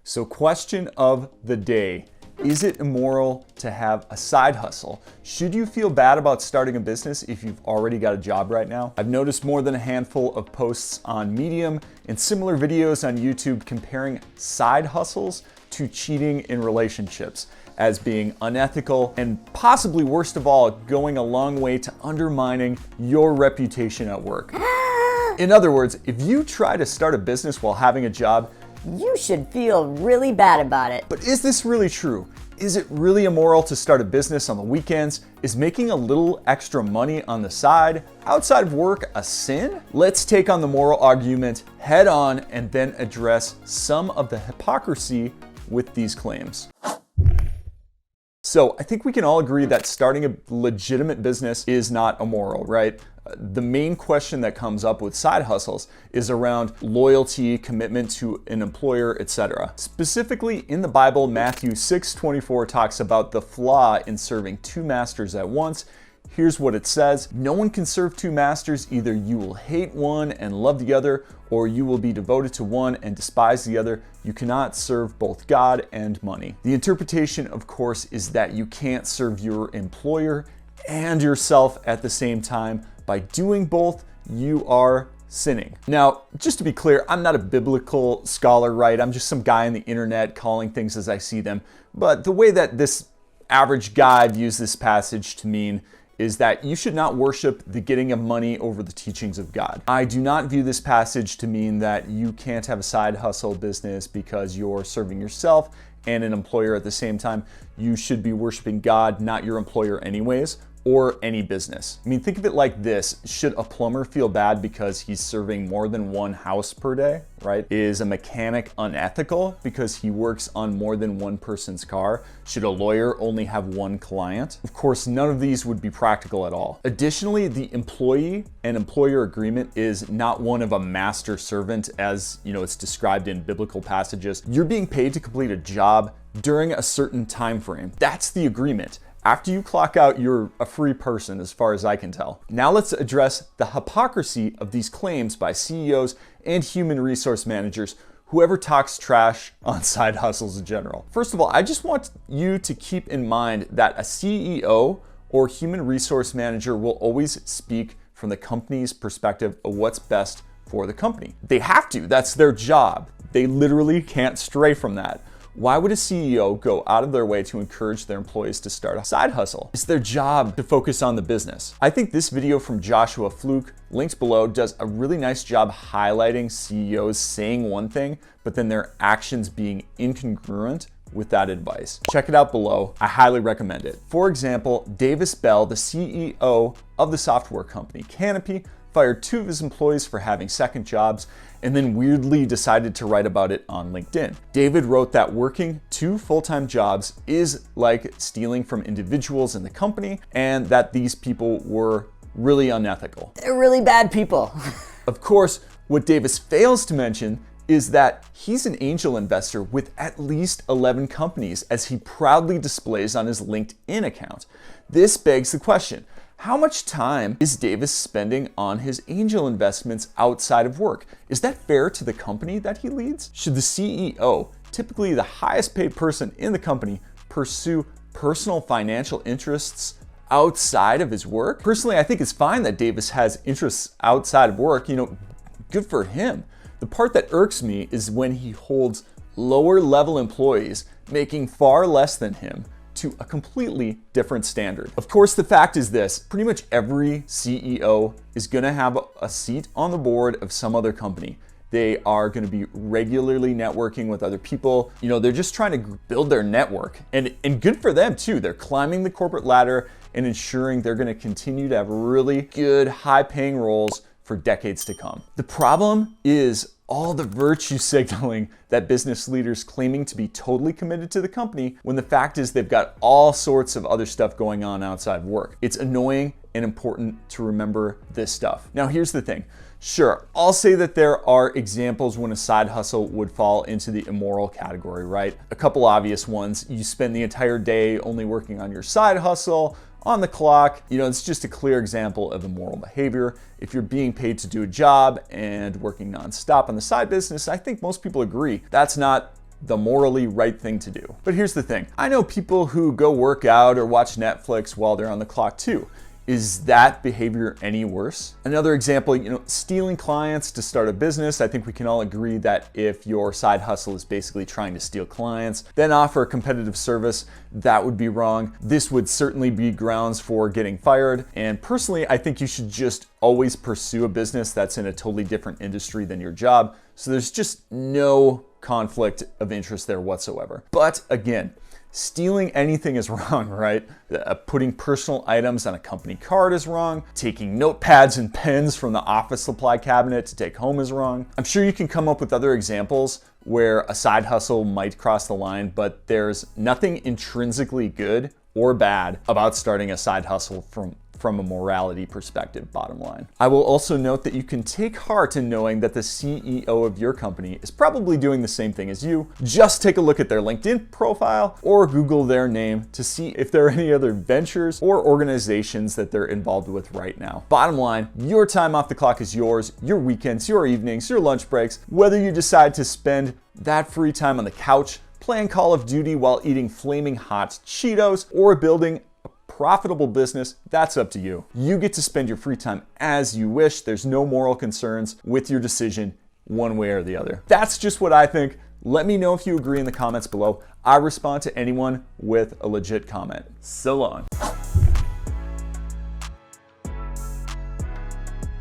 So question of the day. Is it immoral to have a side hustle? Should you feel bad about starting a business if you've already got a job right now? I've noticed more than a handful of posts on Medium and similar videos on YouTube comparing side hustles to cheating in relationships as being unethical and possibly worst of all, going a long way to undermining your reputation at work. In other words, if you try to start a business while having a job, you should feel really bad about it. But is this really true? Is it really immoral to start a business on the weekends? Is making a little extra money on the side outside of work a sin? Let's take on the moral argument head on and then address some of the hypocrisy with these claims. So I think we can all agree that starting a legitimate business is not immoral, right? The main question that comes up with side hustles is around loyalty, commitment to an employer, etc. Specifically in the Bible, Matthew 6:24 talks about the flaw in serving two masters at once. Here's what it says: no one can serve two masters. Either you will hate one and love the other, or you will be devoted to one and despise the other. You cannot serve both God and money. The interpretation, of course, is that you can't serve your employer and yourself at the same time. By doing both, you are sinning. Now, just to be clear, I'm not a biblical scholar, right? I'm just some guy on the internet calling things as I see them. But the way that this average guy views this passage to mean is that you should not worship the getting of money over the teachings of God. I do not view this passage to mean that you can't have a side hustle business because you're serving yourself and an employer at the same time. You should be worshiping God, not your employer anyways, or any business. I mean, think of it like this. Should a plumber feel bad because he's serving more than one house per day, right? Is a mechanic unethical because he works on more than one person's car? Should a lawyer only have one client? Of course, none of these would be practical at all. Additionally, the employee and employer agreement is not one of a master servant as, it's described in biblical passages. You're being paid to complete a job during a certain time frame. That's the agreement. After you clock out, you're a free person as far as I can tell. Now let's address the hypocrisy of these claims by CEOs and human resource managers, whoever talks trash on side hustles in general. First of all, I just want you to keep in mind that a CEO or human resource manager will always speak from the company's perspective of what's best for the company. They have to, that's their job. They literally can't stray from that. Why would a CEO go out of their way to encourage their employees to start a side hustle? It's their job to focus on the business. I think this video from Joshua Fluke, linked below, does a really nice job highlighting CEOs saying one thing, but then their actions being incongruent with that advice. Check it out below. I highly recommend it. For example, Davis Bell, the CEO of the software company Canopy, fired two of his employees for having second jobs and then weirdly decided to write about it on LinkedIn. David wrote that working two full-time jobs is like stealing from individuals in the company and that these people were really unethical. They're really bad people. Of course, what Davis fails to mention is that he's an angel investor with at least 11 companies, as he proudly displays on his LinkedIn account. This begs the question: how much time is Davis spending on his angel investments outside of work? Is that fair to the company that he leads? Should the CEO, typically the highest paid person in the company, pursue personal financial interests outside of his work? Personally, I think it's fine that Davis has interests outside of work. Good for him. The part that irks me is when he holds lower level employees making far less than him to a completely different standard. Of course, the fact is this: pretty much every CEO is gonna have a seat on the board of some other company. They are gonna be regularly networking with other people. They're just trying to build their network, and good for them too. They're climbing the corporate ladder and ensuring they're gonna continue to have really good, high-paying roles for decades to come. The problem is all the virtue signaling that business leaders claiming to be totally committed to the company when the fact is they've got all sorts of other stuff going on outside of work. It's annoying and important to remember this stuff. Now, here's the thing. Sure, I'll say that there are examples when a side hustle would fall into the immoral category, right? A couple obvious ones. You spend the entire day only working on your side hustle, on the clock. It's just a clear example of immoral behavior. If you're being paid to do a job and working nonstop on the side business, I think most people agree that's not the morally right thing to do. But here's the thing. I know people who go work out or watch Netflix while they're on the clock too. Is that behavior any worse? Another example, stealing clients to start a business. I think we can all agree that if your side hustle is basically trying to steal clients, then offer a competitive service, that would be wrong. This would certainly be grounds for getting fired. And personally, I think you should just always pursue a business that's in a totally different industry than your job. So there's just no conflict of interest there whatsoever. But again, stealing anything is wrong, right? Putting personal items on a company card is wrong. Taking notepads and pens from the office supply cabinet to take home is wrong. I'm sure you can come up with other examples where a side hustle might cross the line, but there's nothing intrinsically good or bad about starting a side hustle from a morality perspective, bottom line. I will also note that you can take heart in knowing that the CEO of your company is probably doing the same thing as you. Just take a look at their LinkedIn profile or Google their name to see if there are any other ventures or organizations that they're involved with right now. Bottom line, your time off the clock is yours, your weekends, your evenings, your lunch breaks, whether you decide to spend that free time on the couch, playing Call of Duty while eating flaming hot Cheetos, or building profitable business, that's up to you. You get to spend your free time as you wish. There's no moral concerns with your decision one way or the other. That's just what I think. Let me know if you agree in the comments below. I respond to anyone with a legit comment. So long.